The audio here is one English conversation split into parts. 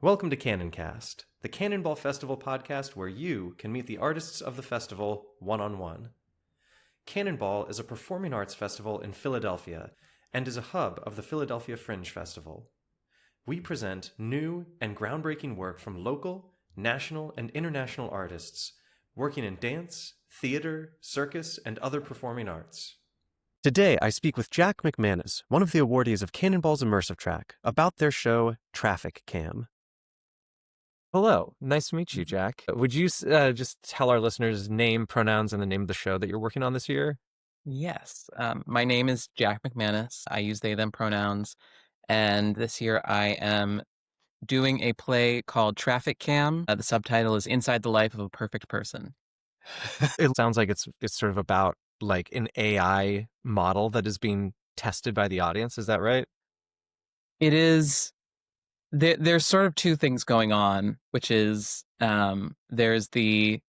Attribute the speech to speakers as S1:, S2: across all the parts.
S1: Welcome to Cannoncast, the Cannonball Festival podcast where you can meet the artists of the festival one-on-one. Cannonball is a performing arts festival in Philadelphia and is a hub of the Philadelphia Fringe Festival. We present new and groundbreaking work from local, national, and international artists working in dance, theater, circus, and other performing arts. Today, I speak with Jack McManus, one of the awardees of Cannonball's Immersive Track, about their show, Traffic Cam. Hello, nice to meet you, Jack. Would you just tell our listeners name, pronouns, and the name of the show that you're working on this year?
S2: Yes. My name is Jack McManus. I use they, them pronouns. And this year I am doing a play called Traffic Cam. The subtitle is Inside the Life of a Perfect Person.
S1: It sounds like it's sort of about like an AI model that is being tested by the audience. Is that right?
S2: It is. There's sort of two things going on, which is there's the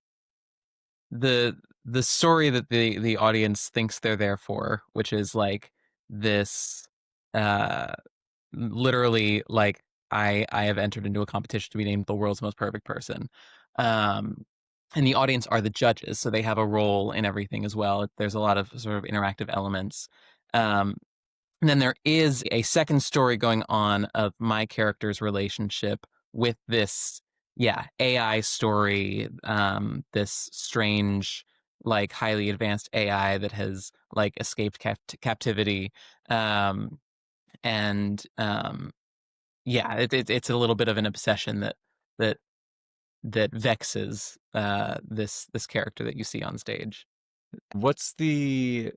S2: story that the audience thinks they're there for, which is like this literally like I have entered into a competition to be named the world's most perfect person. And the audience are the judges, so they have a role in everything as well. There's a lot of sort of interactive elements. And then there is a second story going on of my character's relationship with this, AI story, this strange, like highly advanced AI that has like escaped captivity. And it's a little bit of an obsession that vexes this character that you see on stage.
S1: What's the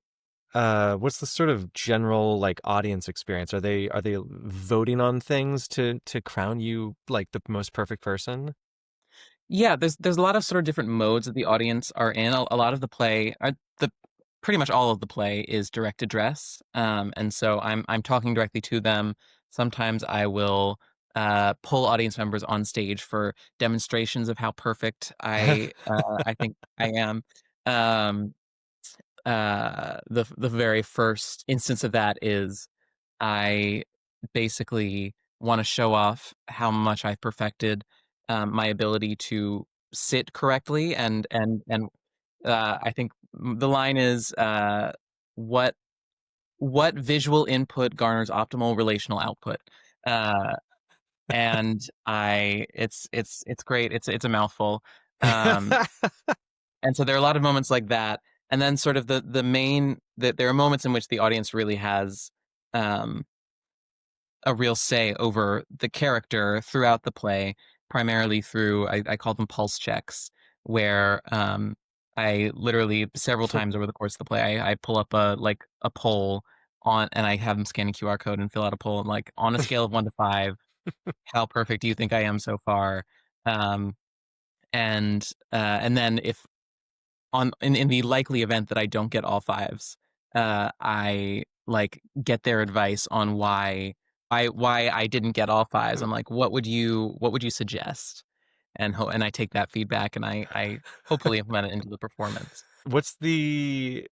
S1: sort of general like audience experience? Are they voting on things to crown you like the most perfect person?
S2: Yeah, there's a lot of sort of different modes that the audience are in. A lot of the play, the pretty much all of the play is direct address, and so I'm talking directly to them. Sometimes I will pull audience members on stage for demonstrations of how perfect I think I am. Um, the very first instance of that is I basically want to show off how much I've perfected my ability to sit correctly, and I think the line is what visual input garners optimal relational output. Uh, and it's great. It's a mouthful. Um, and so there are a lot of moments like that, and then sort of the main that there are moments in which the audience really has um, a real say over the character throughout the play, primarily through I call them pulse checks, where I literally several times over the course of the play I pull up a poll on and I have them scan a QR code and fill out a poll and like on a scale of 1 to 5, how perfect do you think I am so far? Um, and then if in the likely event that I don't get all fives, I like get their advice on why I didn't get all fives. I'm like, what would you suggest? And I take that feedback and I hopefully implement it into the performance.
S1: What's the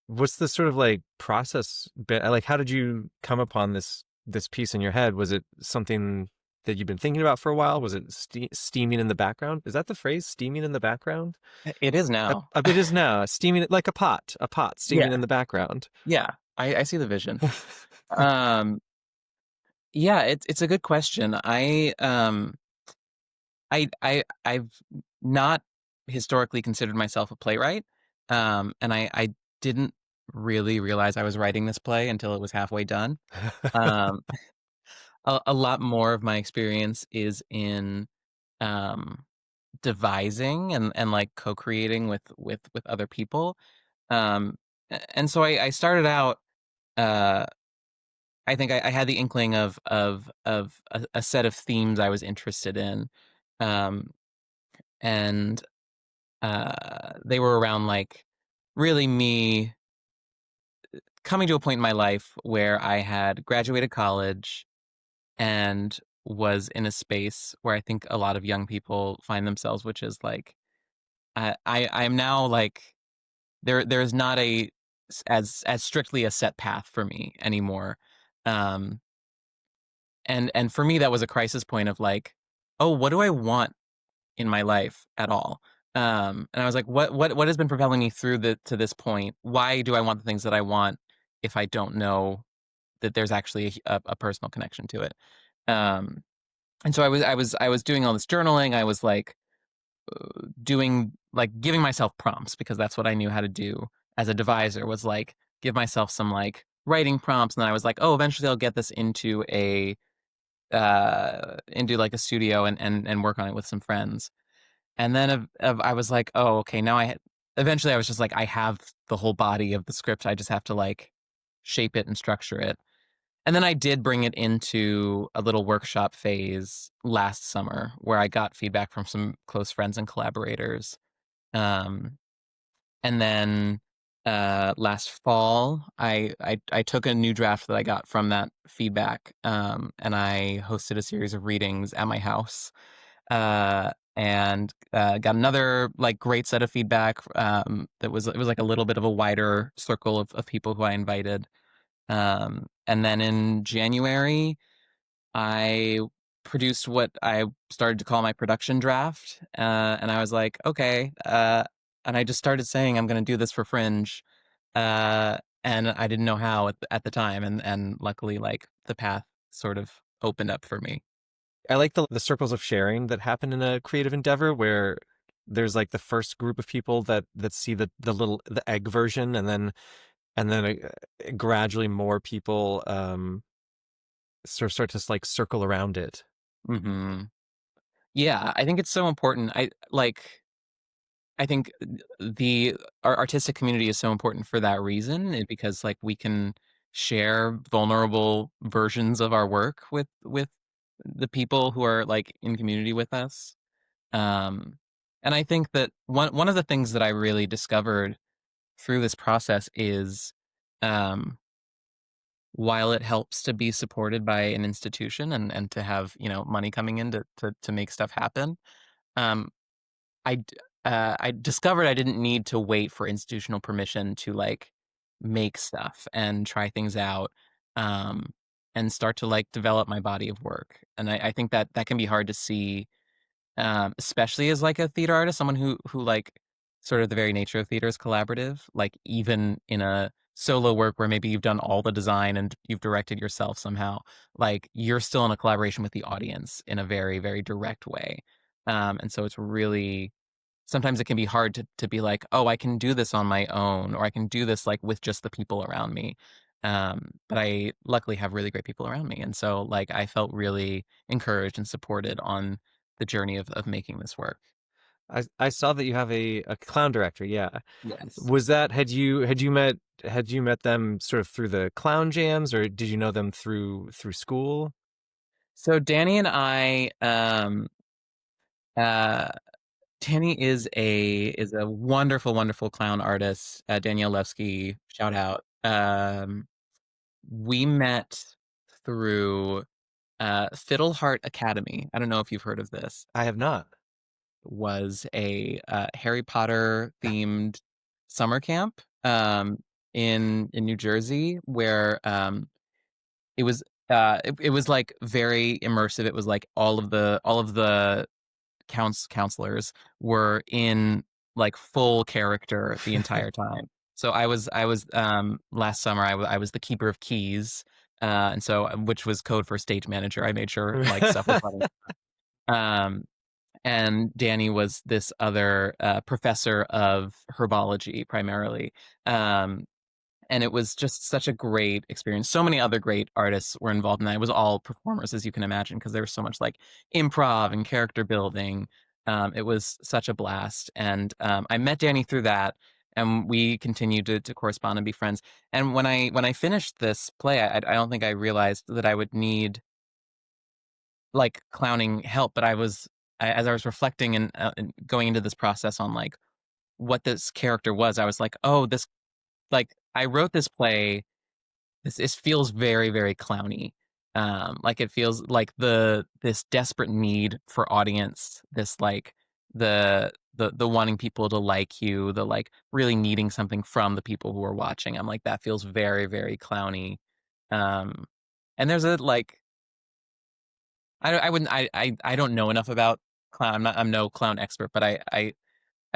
S1: sort of like process bit? Like, how did you come upon this piece in your head? Was it something that you've been thinking about for a while? Was it steaming in the background? Is that the phrase, steaming in the background?
S2: It is now.
S1: It is now steaming, like a pot steaming
S2: Yeah,
S1: in the background.
S2: yeah. I see the vision. Um, yeah, it's a good question. I've not historically considered myself a playwright, and I didn't really realize I was writing this play until it was halfway done. Um, a lot more of my experience is in um, devising and like co-creating with other people. And so I started out. Uh, I think I had the inkling of a set of themes I was interested in, um, and they were around like really me coming to a point in my life where I had graduated college and was in a space where I think a lot of young people find themselves, which is like I'm now like there's not as strictly a set path for me anymore. Um, and for me that was a crisis point of like oh, what do I want in my life at all? And I was like, what has been propelling me through to this point? Why do I want the things that I want if I don't know that there's actually a personal connection to it? Um, and so I was doing all this journaling. I was like doing like giving myself prompts because that's what I knew how to do as a deviser was like give myself some like writing prompts, and then I was like, oh, eventually I'll get this into like a studio and work on it with some friends. And then I was like, oh, okay, now eventually I was just like, I have the whole body of the script. I just have to like shape it and structure it. And then I did bring it into a little workshop phase last summer where I got feedback from some close friends and collaborators. Um, and then last fall, I took a new draft that I got from that feedback, and I hosted a series of readings at my house, and got another like great set of feedback. That was it was like a little bit of a wider circle of people who I invited. And then in January, I produced what I started to call my production draft, and I was like, okay, and I just started saying I'm going to do this for Fringe, and I didn't know how at the time, and luckily, like the path sort of opened up for me.
S1: I like the circles of sharing that happen in a creative endeavor where there's like the first group of people that see the egg version, and then gradually more people sort of start to like circle around it.
S2: Hmm. Yeah, I think it's so important. I think the our artistic community is so important for that reason, because like we can share vulnerable versions of our work with the people who are like in community with us. Um, and I think that one of the things that I really discovered through this process is, um, while it helps to be supported by an institution and to have, money coming in to make stuff happen, um, I d I discovered I didn't need to wait for institutional permission to, like, make stuff and try things out, um, and start to, like, develop my body of work, and I think that that can be hard to see, especially as, like, a theater artist, someone who, like, sort of the very nature of theater is collaborative, like, even in a solo work where maybe you've done all the design and you've directed yourself somehow, like, you're still in a collaboration with the audience in a very, very direct way, and so it's really sometimes it can be hard to be like, "Oh, I can do this on my own," or, "I can do this, like, with just the people around me." But I luckily have really great people around me, and so, like, I felt really encouraged and supported on the journey of making this work.
S1: I saw that you have a clown director. Yeah.
S2: Yes.
S1: Was that had you met them sort of through the clown jams, or did you know them through school?
S2: So Danny and I, uh Danny is a wonderful, wonderful clown artist, Danielle Levsky, shout out. We met through Fiddleheart Academy. I don't know if you've heard of this.
S1: I have not.
S2: Was a Harry Potter themed summer camp in New Jersey where it was like very immersive. It was like all of the counselors were in like full character the entire time. So I was last summer I was the keeper of keys, and so which was code for stage manager. I made sure like stuff was running. Um, and Danny was this other professor of herbology primarily. Um, and it was just such a great experience. So many other great artists were involved in that. It was all performers, as you can imagine, because there was so much like improv and character building. It was such a blast, and I met Danny through that, and we continued to correspond and be friends. And when I finished this play, I don't think I realized that I would need like clowning help, but as I was reflecting and going into this process on like what this character was, I was like, oh, this like I wrote this play. This feels very, very clowny. Like it feels like this desperate need for audience, this like the wanting people to like you, the like really needing something from the people who are watching. I'm like, that feels very, very clowny. Um, and there's a like I wouldn't I don't know enough about clown. I'm no clown expert, but I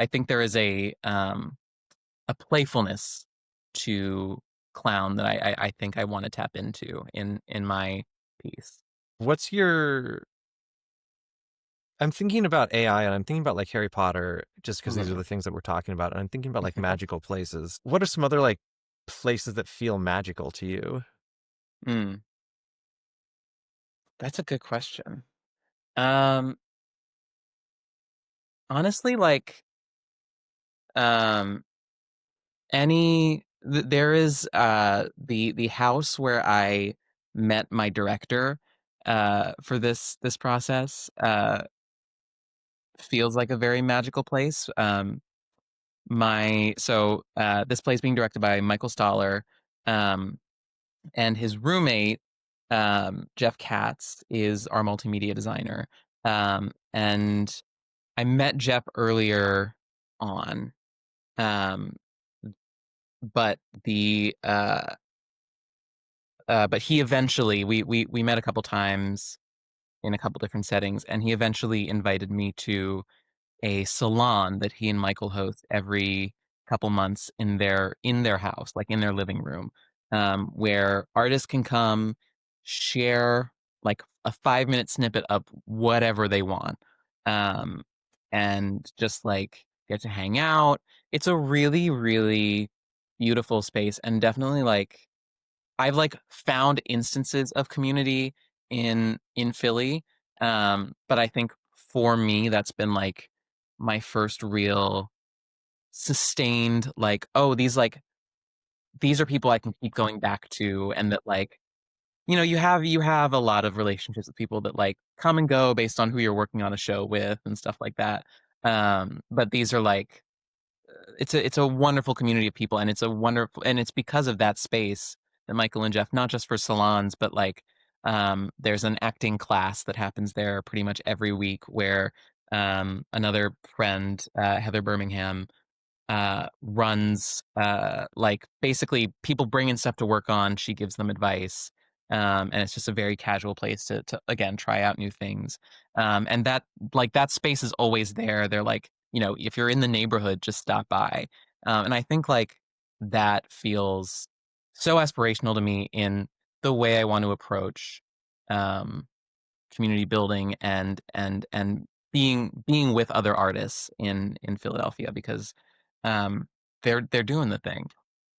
S2: think there is a playfulness to clown that I think I want to tap into in my piece.
S1: What's your I'm thinking about AI and I'm thinking about like Harry Potter just because these are
S2: Mhm.
S1: the things that we're talking about. And I'm thinking about like magical places. What are some other like places that feel magical to you?
S2: Mm, that's a good question. Um, honestly, like um there is the house where I met my director for this process feels like a very magical place. My so This play is being directed by Michael Stoller, um, and his roommate Jeff Katz is our multimedia designer. And I met Jeff earlier on, um, but the but he eventually we met a couple times in a couple different settings, and he eventually invited me to a salon that he and Michael host every couple months in their house, like in their living room, where artists can come share like a 5 minute snippet of whatever they want, um, and just like get to hang out. It's a really, really beautiful space, and definitely like I've like found instances of community in Philly, but I think for me that's been like my first real sustained like, oh, these are people I can keep going back to, and that like you have a lot of relationships with people that like come and go based on who you're working on a show with and stuff like that. But these are like it's a wonderful community of people, and it's because of that space that Michael and Jeff, not just for salons, but like there's an acting class that happens there pretty much every week where another friend, Heather Birmingham, runs like basically people bring in stuff to work on, she gives them advice, and it's just a very casual place to again try out new things, and that like that space is always there. They're like, if you're in the neighborhood, just stop by, and I think like that feels so aspirational to me in the way I want to approach um community building and being with other artists in Philadelphia, because um, they're doing the thing,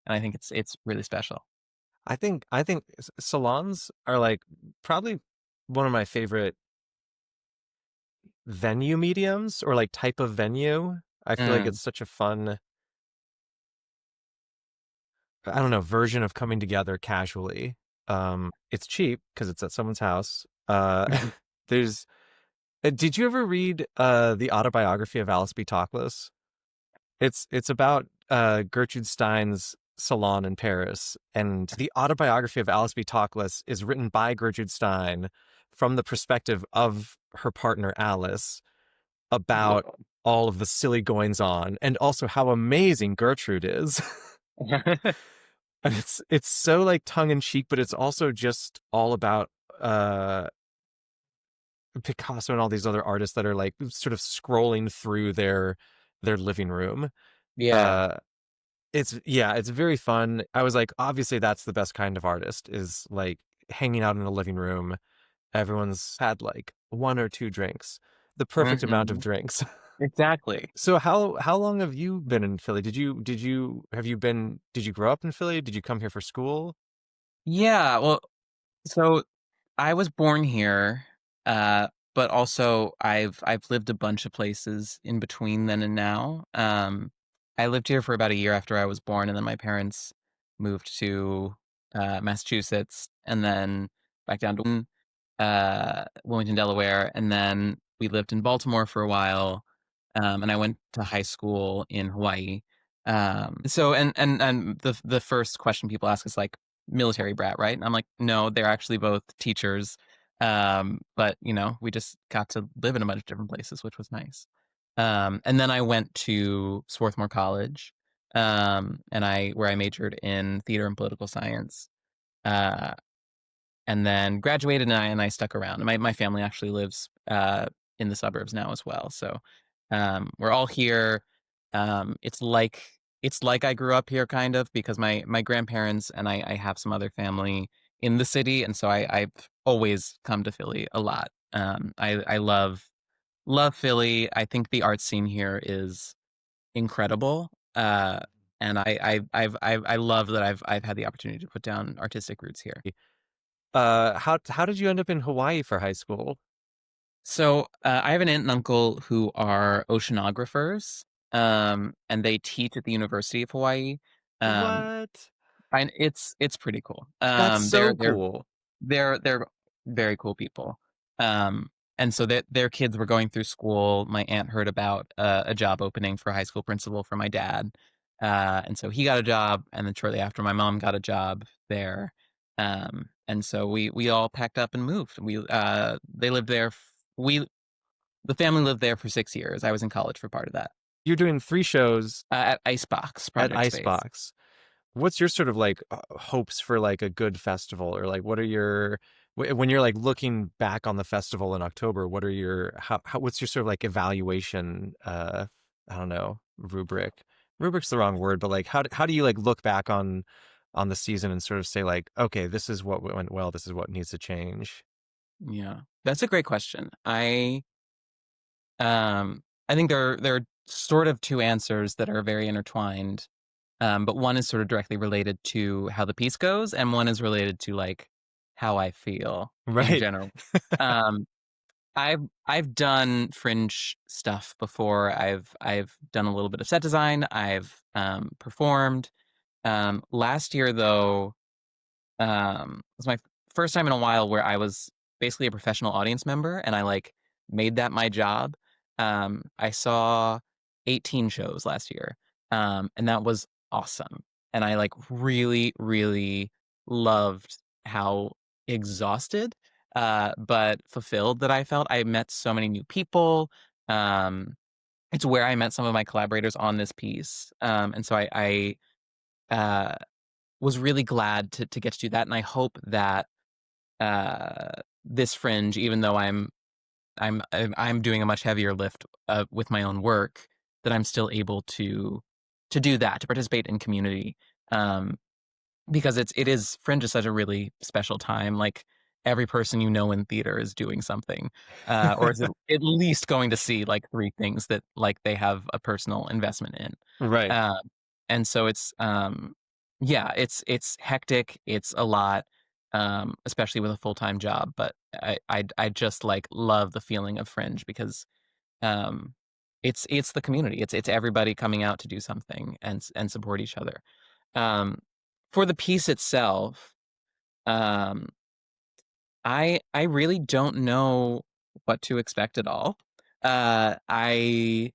S2: and I think it's really special.
S1: I think salons are like probably one of my favorite venue mediums or like type of venue. I feel like
S2: Mm.
S1: it's such a fun, I don't know, version of coming together casually. It's cheap because it's at someone's house. There's did you ever read the autobiography of Alice B. Toklas? It's about Gertrude Stein's salon in Paris, and the autobiography of Alice B. Toklas is written by Gertrude Stein from the perspective of her partner Alice about
S2: Whoa.
S1: all of the silly goings on and also how amazing Gertrude is. And it's so like tongue in cheek, but it's also just all about uh Picasso and all these other artists that are like sort of scrolling through their living room.
S2: Yeah.
S1: Uh it's very fun. I was like, obviously that's the best kind of artist is like hanging out in a living room. Everyone's had like one or two drinks, the perfect amount of
S2: Hmm.
S1: drinks.
S2: Exactly.
S1: So how long have you been in Philly? Did you grow up in Philly? Did you come here for school?
S2: Yeah. Well, so I was born here, but also I've lived a bunch of places in between then and now. I lived here for about a year after I was born, and then my parents moved to Massachusetts, and then back down to Wilmington, Delaware, and then we lived in Baltimore for a while, and I went to high school in Hawaii. So and the first question people ask is like military brat, right? And I'm like, no, they're actually both teachers. But we just got to live in a bunch of different places, which was nice. And then I went to Swarthmore College, and I majored in theater and political science. Uh, and then graduated, and I stuck around. My family actually lives in the suburbs now as well. So we're all here. It's like I grew up here kind of, because my grandparents and I have some other family in the city, and so I've always come to Philly a lot. I love Philly. I think the art scene here is incredible. And I love that I've had the opportunity to put down artistic roots here.
S3: How did you end up in Hawaii for high school?
S2: So I have an aunt and uncle who are oceanographers, and they teach at the University of Hawaii. Um,
S3: What?
S2: and it's pretty cool.
S3: That's so cool.
S2: They're very cool people. Um, and so that their kids were going through school. My aunt heard about a job opening for a high school principal for my dad. And so he got a job, and then shortly after my mom got a job there. And so we all packed up and moved. They lived there. We The family lived there for 6 years. I was in college for part of that.
S3: You're doing 3 shows
S2: At Icebox
S3: at
S2: Project Space.
S3: Icebox. What's your sort of like hopes for like a good festival, or like what are your when you're like looking back on the festival in October, what are your what's your sort of like evaluation I don't know, rubric's the wrong word, but like how do you like look back on the season and sort of say like, okay, this is what went well, this is what needs to change?
S2: Yeah, that's a great question. I think there are sort of two answers that are very intertwined. But one is sort of directly related to how the piece goes, and one is related to like how I feel in
S3: Right.
S2: general. Um, I've done fringe stuff before. I've done a little bit of set design. I've performed. Last year though, was my first time in a while where I was basically a professional audience member, and I like made that my job. I saw 18 shows last year, and that was awesome. And I like really, really loved how exhausted, but fulfilled that I felt. I met so many new people. Um, it's where I met some of my collaborators on this piece, and so I was really glad to get to do that. And I hope that this fringe, even though I'm doing a much heavier lift with my own work, that I'm still able to do that, to participate in community, um, because it is fringe is such a really special time. Like every person you know in theater is doing something, or is at least going to see like 3 things that like they have a personal investment in.
S3: Right.
S2: Uh, and so yeah, it's hectic. It's a lot, especially with a full-time job. But I just like love the feeling of fringe because um, it's the community. It's everybody coming out to do something and support each other. Um, for the piece itself, um, I really don't know what to expect at all. I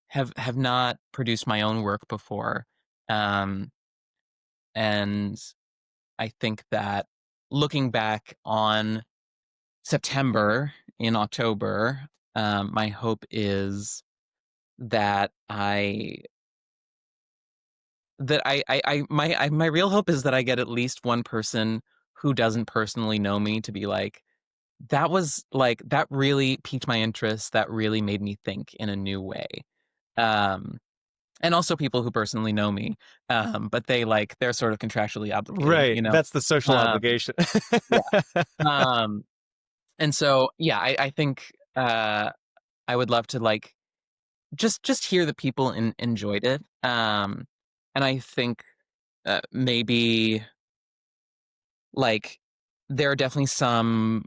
S2: have not produced my own work before, um, and I think that looking back on September in October, my hope is that my real hope is that I get at least one person who doesn't personally know me to be like, that was like, that really piqued my interest. That really made me think in a new way. Um, and also people who personally know me, but they're sort of contractually obligated,
S3: Right. That's the social
S2: Um,
S3: obligation.
S2: yeah. Um, and so, yeah, I think I would love to like just hear that people enjoyed it. And I think maybe like there are definitely some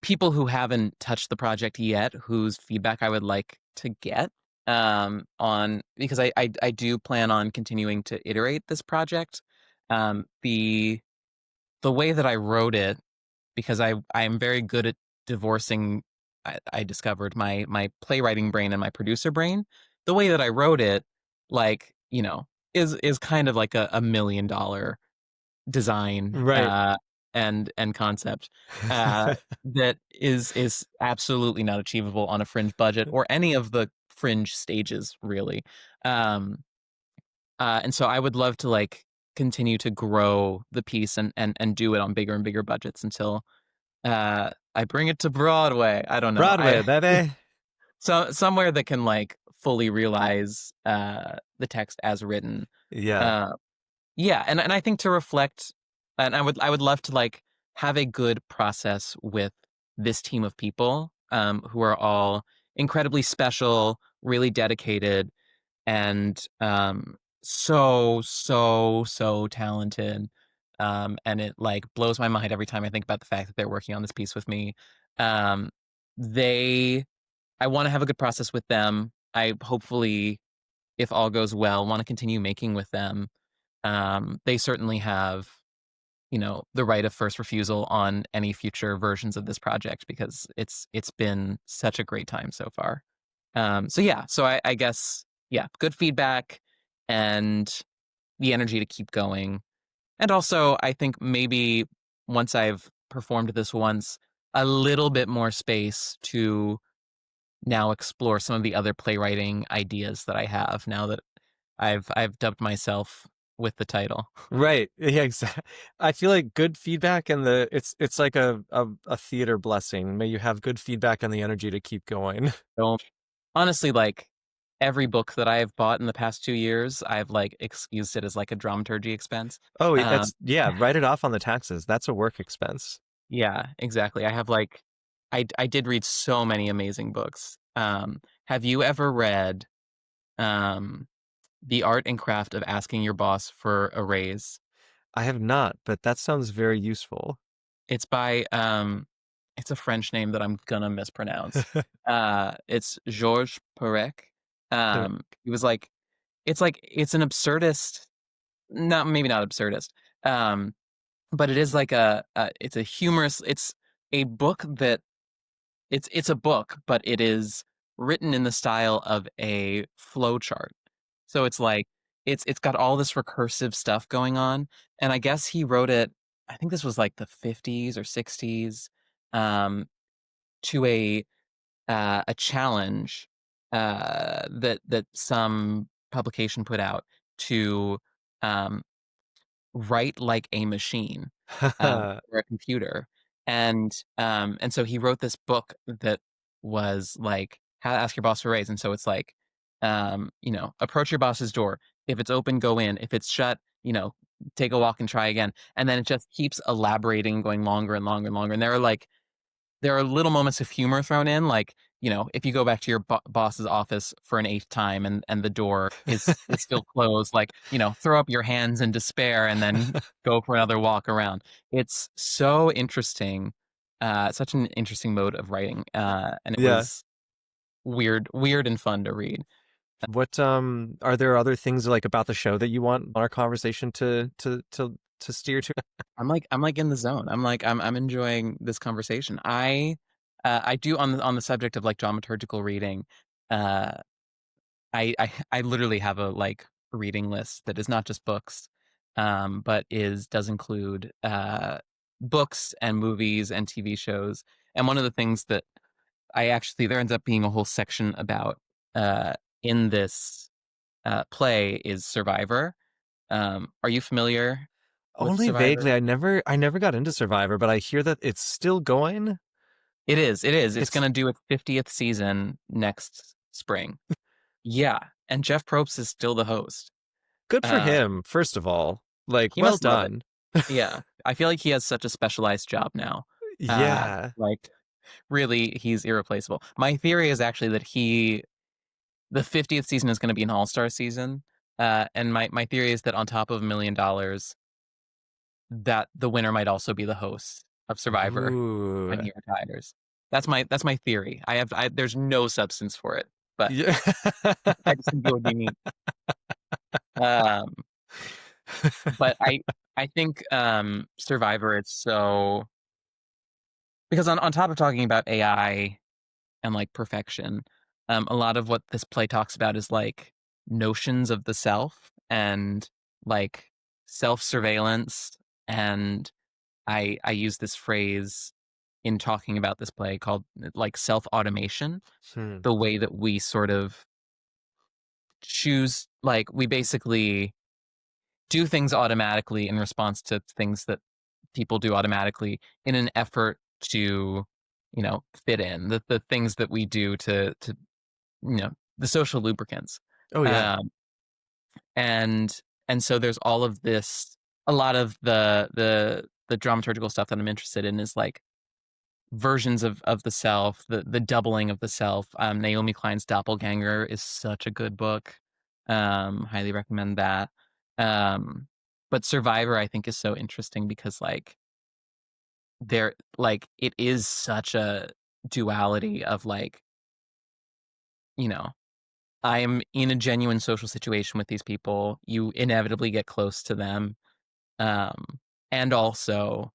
S2: people who haven't touched the project yet whose feedback I would like to get, on, because I do plan on continuing to iterate this project. The way that I wrote it, because I'm very good at divorcing. I discovered my playwriting brain and my producer brain. The way that I wrote it, like, is kind of like a $1 million design,
S3: Right.
S2: and concept, uh, that is absolutely not achievable on a fringe budget or any of the fringe stages, really. Um, and so I would love to like continue to grow the piece and do it on bigger and bigger budgets until I bring it to Broadway. I don't know.
S3: Broadway, baby.
S2: So somewhere that can like fully realize the text as written.
S3: Yeah.
S2: Uh, yeah, and I think to reflect, and I would love to like have a good process with this team of people who are all incredibly special, really dedicated, and so talented. And it like blows my mind every time I think about the fact that they're working on this piece with me. Um, they, I want to have a good process with them. I hopefully, if all goes well, want to continue making with them. They certainly have, the right of first refusal on any future versions of this project because it's been such a great time so far. So yeah, so I guess yeah, good feedback and the energy to keep going. And also, I think maybe once I've performed this once, a little bit more space to now explore some of the other playwriting ideas that I have now that I've dubbed myself with the title.
S3: Right. Yeah, exactly. I feel like good feedback and it's like a theater blessing. May you have good feedback and the energy to keep going.
S2: So honestly, like every book that I've bought in the past 2 years, I've like excused it as like a dramaturgy expense.
S3: Oh,
S2: Um,
S3: yeah, write it off on the taxes. That's a work expense.
S2: yeah, exactly. I have like I did read so many amazing books. Have you ever read um The Art and Craft of Asking Your Boss for a Raise?
S3: I have not, but that sounds very useful.
S2: It's by it's a French name that I'm gonna mispronounce. It's Georges Perec. He was like it's an absurdist, not maybe not absurdist. Um, but it is like it's a humorous, it's a book that it's a book, but it is written in the style of a flow chart. So it's like it's got all this recursive stuff going on, and I guess he wrote it. I think this was like the 50s or 60s, um, to a challenge that some publication put out to um, write like a machine or a computer. And so he wrote this book that was like how to ask your boss for a raise. And so it's like, approach your boss's door. If it's open, go in. If it's shut, take a walk and try again. And then it just keeps elaborating, going longer and longer and longer. And there are little moments of humor thrown in, like, if you go back to your boss's office for an eighth time and the door is still closed, like, throw up your hands in despair and then go for another walk around. It's so interesting, such an interesting mode of writing, and it
S3: Yeah.
S2: was weird and fun to read.
S3: What are there other things like about the show that you want our conversation to steer to?
S2: I'm like in the zone. I'm enjoying this conversation. I do on the subject of like dramaturgical reading. Uh, I literally have a like reading list that is not just books, but does include books and movies and TV shows. And one of the things that there ends up being a whole section about in this play is Survivor. Are you familiar with
S3: Only
S2: Survivor?
S3: vaguely. I never got into Survivor, but I hear that it's still going.
S2: It is. It's
S3: It's
S2: going to do its 50th season next spring. Yeah, and Jeff Probst is still the host.
S3: good for
S2: Uh,
S3: him, first of all. Like,
S2: he
S3: well
S2: must love it.
S3: done.
S2: Yeah, I feel like he has such a specialized job now.
S3: Yeah.
S2: Like really, he's irreplaceable. My theory is actually that the 50th season is going to be an all-star season. And my theory is that on top of $1 million, that the winner might also be the host of Survivor
S3: Ooh.
S2: when he retires. That's my theory. There's no substance for it, but
S3: Yeah.
S2: I just think it would be neat. But I think Survivor is so, because on top of talking about AI and like perfection, a lot of what this play talks about is like notions of the self and like self-surveillance. And I use this phrase in talking about this play called like self-automation,
S3: Hmm.
S2: the way that we sort of choose, like we basically do things automatically in response to things that people do automatically in an effort to, fit in the things that we do to the social lubricants.
S3: Oh yeah.
S2: Um, and and so there's all of this. A lot of the dramaturgical stuff that I'm interested in is like versions of the self, the doubling of the self. Naomi Klein's Doppelganger is such a good book. Highly recommend that. But Survivor, I think, is so interesting because it is such a duality of you know, I am in a genuine social situation with these people. You inevitably get close to them. Um, and also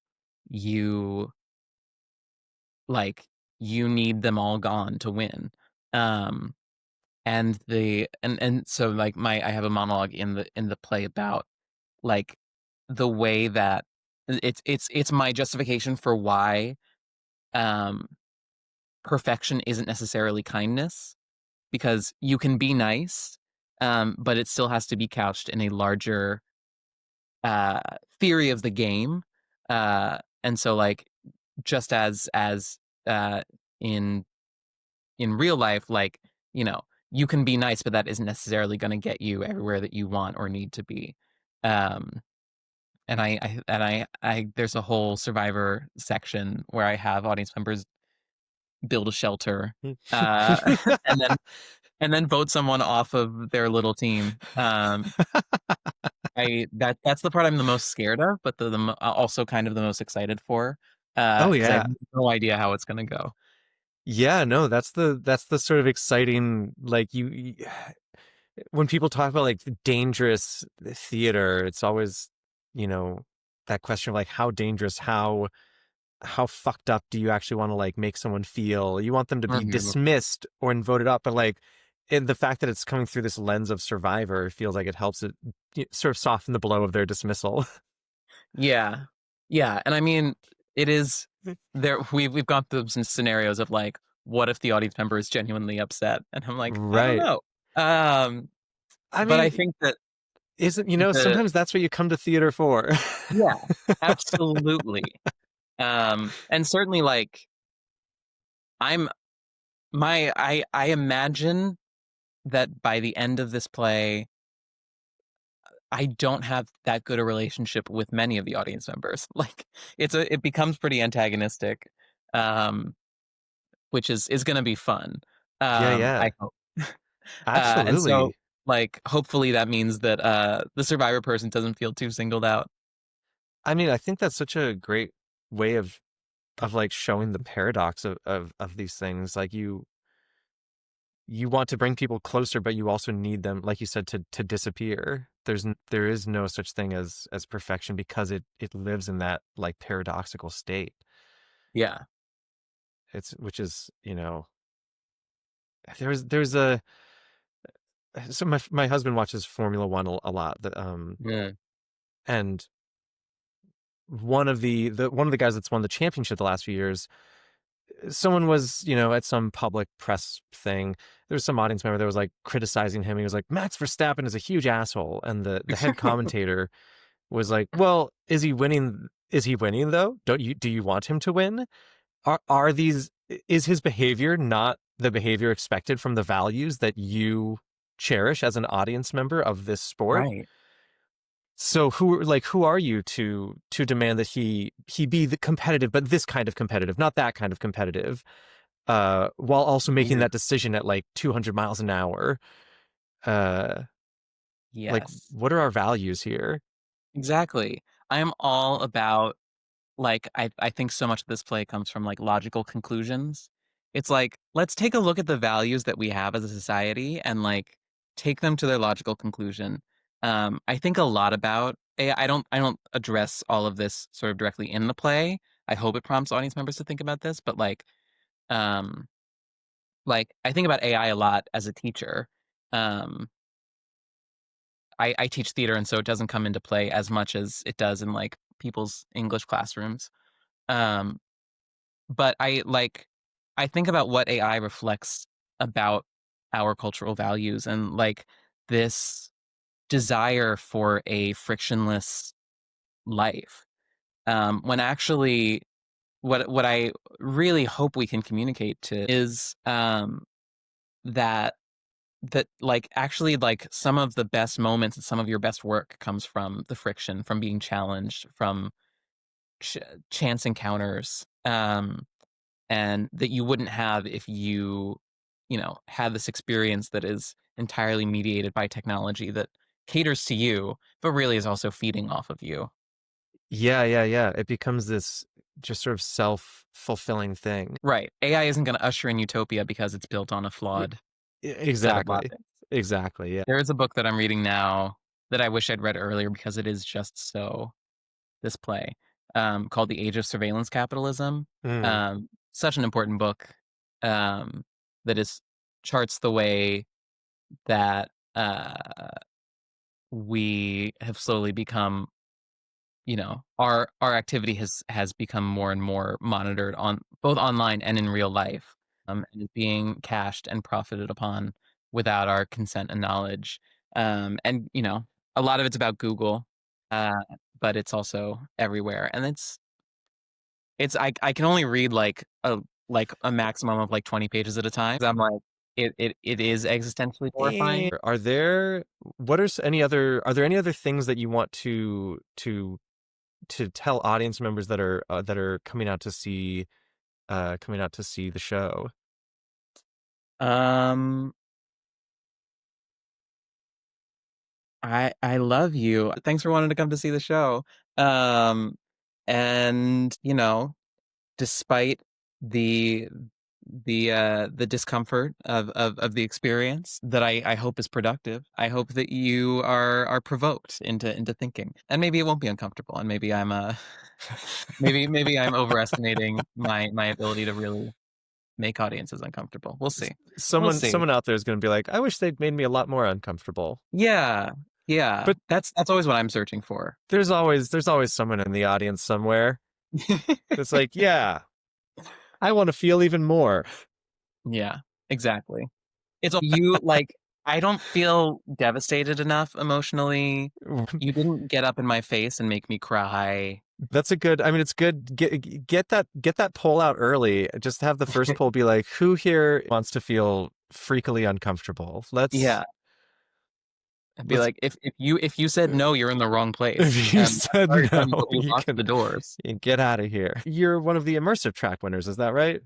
S2: you you need them all gone to win. Um, and so I have a monologue in the play about like the way that it's my justification for why um perfection isn't necessarily kindness, because you can be nice, but it still has to be couched in a larger uh theory of the game. And so just as uh in real life, you know you can be nice, but that isn't necessarily going to get you everywhere that you want or need to be. um and I there's a whole Survivor section where I have audience members build a shelter, uh and then vote someone off of their little team. That's the part I'm the most scared of, but also kind of the most excited for,
S3: Oh
S2: because I
S3: yeah.
S2: have no idea how it's going to go.
S3: Yeah, no, that's the sort of exciting, like when people talk about like dangerous theater, it's always, you know, that question of like how dangerous, how fucked up do you actually want to like make someone feel? You want them to be
S2: Mhm.
S3: dismissed or voted up, but like the fact that it's coming through this lens of Survivor feels like it helps it sort of soften the blow of their dismissal.
S2: Yeah, yeah, and I mean, it is there. We've gone through some scenarios of like, what if the audience member is genuinely upset, and I'm like, I don't
S3: Right.
S2: know. Um,
S3: I
S2: but I
S3: mean,
S2: think that
S3: isn't,
S2: the
S3: sometimes that's what you come to theater for.
S2: yeah, absolutely. And certainly I'm I imagine that by the end of this play, I don't have that good a relationship with many of the audience members. Like it becomes pretty antagonistic, um, which is going to be fun.
S3: Yeah,
S2: I
S3: yeah.
S2: hope. And so
S3: Absolutely.
S2: hopefully that means that the Survivor person doesn't feel too singled out.
S3: I mean, I think that's such a great way of like showing the paradox of these things. Like you want to bring people closer, but you also need them, like you said, to disappear. There is no such thing as perfection because it lives in that like paradoxical state.
S2: Yeah.
S3: It's which is, there's a so my husband watches Formula One a lot.
S2: Mm.
S3: And one of the guys that's won the championship the last few years, someone was, at some public press thing, there was some audience member that was like criticizing him. He was like, Max Verstappen is a huge asshole. And the head commentator was like, well, is he winning? Is he winning though? Do you want him to win? Is his behavior not the behavior expected from the values that you cherish as an audience member of this sport?
S2: Right.
S3: So who are you to demand that he be the competitive, but this kind of competitive, not that kind of competitive, while also making
S2: Weird.
S3: that decision at like 200 miles an hour? Uh, like,
S2: Yes.
S3: what are our values here?
S2: Exactly. I am all about I think so much of this play comes from like logical conclusions. It's like, let's take a look at the values that we have as a society and take them to their logical conclusion. I think a lot about AI. I don't address all of this sort of directly in the play. I hope it prompts audience members to think about this, but um I think about AI a lot as a teacher. Um I teach theater, and so it doesn't come into play as much as it does in people's English classrooms. Um but I think about what AI reflects about our cultural values, and this desire for a frictionless life. When actually, what I really hope we can communicate to is that like actually like some of the best moments and some of your best work comes from the friction, from being challenged, from chance encounters, and that you wouldn't have if you know, had this experience that is entirely mediated by technology that caters to you, but really is also feeding off of you.
S3: Yeah, yeah, yeah. It becomes this just sort of self-fulfilling thing.
S2: Right. AI isn't going to usher in utopia because it's built on a flawed set of
S3: Exactly.
S2: logic.
S3: Exactly. Yeah.
S2: There is a book that I'm reading now that I wish I'd read earlier because it is just so this play, called The Age of Surveillance Capitalism.
S3: Mm.
S2: Such an important book, that is charts the way that we have slowly become, you know, our activity has become more and more monitored on both online and in real life, and is being cached and profited upon without our consent and knowledge. And you know, a lot of it's about Google, uh, but it's also everywhere, and it's I can only read like a maximum of like 20 pages at a time. I'm like it is existentially horrifying.
S3: Are there are there any other things that you want to tell audience members that are coming out to see the show?
S2: Um I love you. Thanks for wanting to come to see the show. Um and you know, despite the the discomfort of the experience that I hope is productive. I hope that you are provoked into thinking. And maybe it won't be uncomfortable, and maybe I'm maybe I'm overestimating my ability to really make audiences uncomfortable. We'll see. We'll see.
S3: Someone out there is going to be like, I wish they'd made me a lot more uncomfortable.
S2: Yeah. Yeah.
S3: But
S2: That's always what I'm searching for.
S3: there's always someone in the audience somewhere that's like, yeah, I want to feel even more.
S2: Yeah, exactly. It's you like I don't feel devastated enough emotionally. You didn't get up in my face and make me cry.
S3: That's a good. I mean, it's good. Get that poll out early. Just have the first poll be like, who here wants to feel freakily uncomfortable?
S2: Yeah. I'd be
S3: Let's
S2: like, if you said no, you're in the wrong place.
S3: if you
S2: I'm
S3: said
S2: sorry,
S3: no,
S2: Tony, but we
S3: you
S2: locked
S3: can
S2: the doors.
S3: get out of here. You're one of the immersive track winners. Is that right?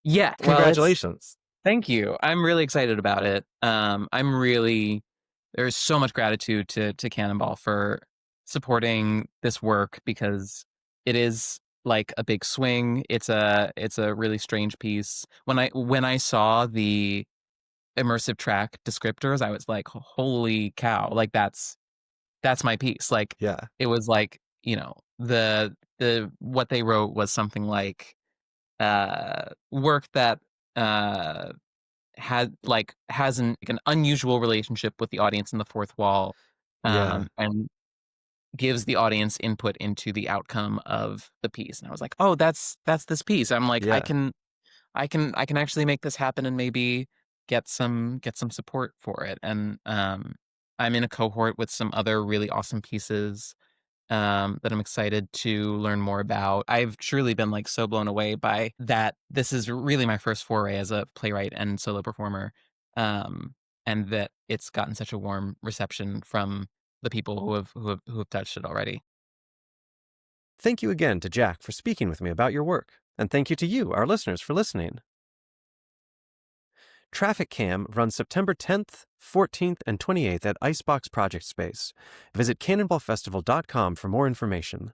S2: Yeah, well,
S3: Congratulations.
S2: thank you. I'm really excited about it. There's so much gratitude to Cannonball for supporting this work because it is like a big swing. It's a really strange piece. When I saw the immersive track descriptors, I was like, holy cow, like that's my piece. Like
S3: Yeah.
S2: it was like, you know, the what they wrote was something like work that has an unusual relationship with the audience in the fourth wall,
S3: Yeah.
S2: and gives the audience input into the outcome of the piece. And I was like, oh, that's this piece. I'm like,
S3: Yeah.
S2: I can actually make this happen and maybe get some support for it. And I'm in a cohort with some other really awesome pieces that I'm excited to learn more about. I've truly been like so blown away by that. This is really my first foray as a playwright and solo performer, and that it's gotten such a warm reception from the people who have touched it already.
S3: Thank you again to Jack for speaking with me about your work, and thank you to you, our listeners, for listening. Traffic Cam runs September 10th, 14th, and 28th at Icebox Project Space. Visit cannonballfestival.com for more information.